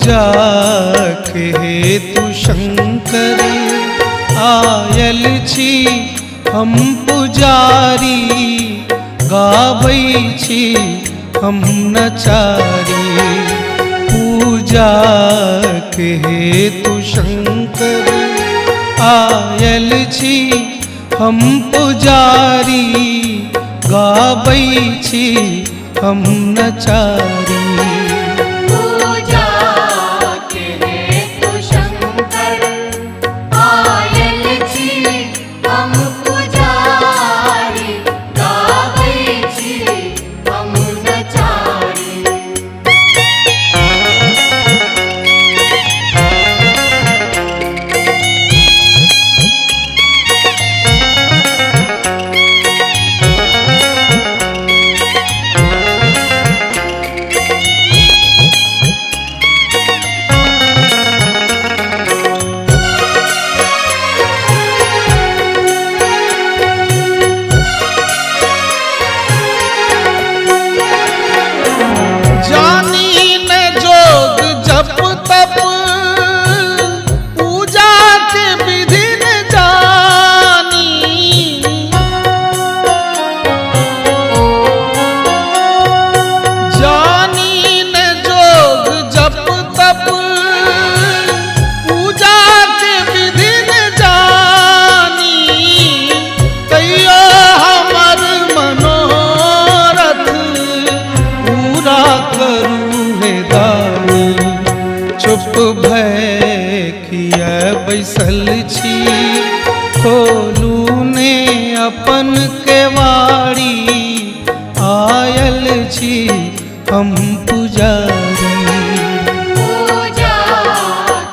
पूजा के हेतु शंकर आयल छी हम पुजारी, गाबै छी हम नचारी। पूजा के हेतु शंकर आयल छी हम पुजारी, गाबै छी हम नचारी। बैसल छी खोलू ने अपन केवाड़ी, आयल छी हम पुजारी। पूजा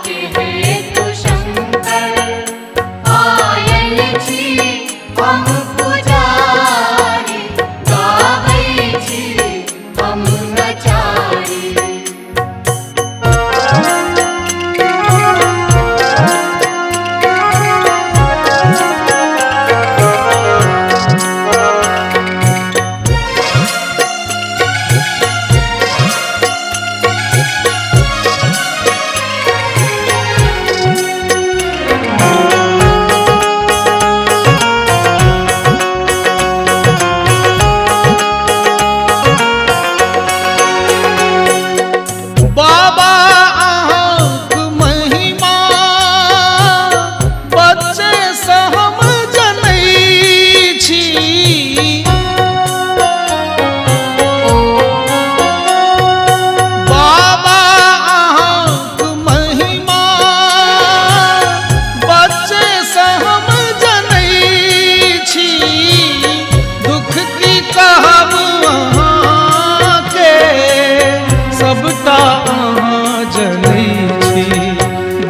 के हेतु शंकर आयल छी हम पुजारी, गाबै छी हम नचारी।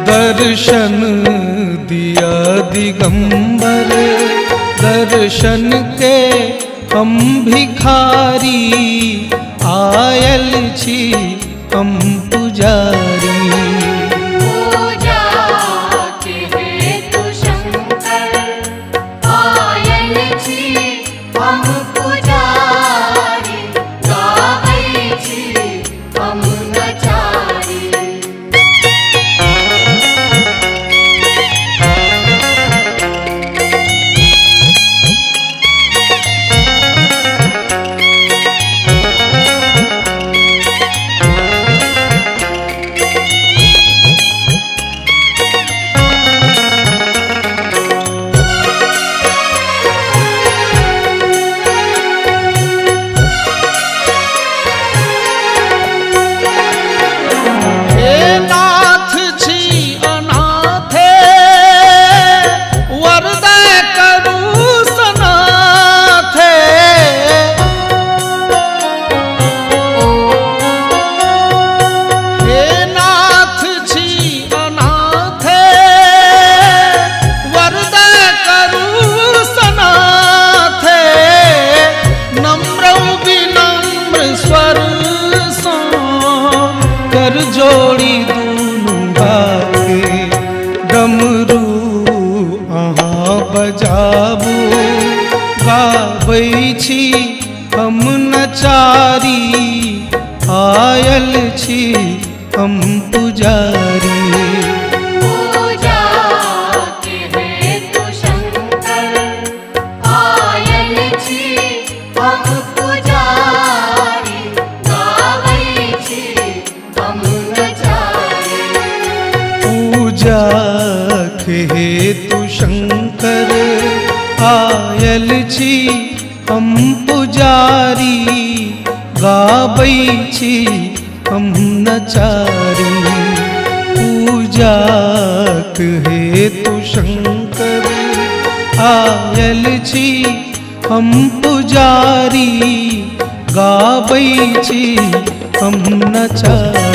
दर्शन दिया दिगंबर, दर्शन के हम भिखारी, आयल छी हम पुजारी। पूजा के हेतु शंकर आयल छी हम पुजारी, गाबै छी हम नचारी। जोड़ी दूनु हाथे डमरू अहाँ बजाबू, गाबै छी हम नचारी, आयल छी हम पुजारी। पूजा के हेतु शंकर आयल छी हम पुजारी, गावै छी हम नचारी। पूजा के हेतु शंकर आयल छी हम पुजारी, गाबै छी हम नचारी। पूजा के हेतु शंकर आयल छी हम पुजारी, गाबै छी हम नचारी।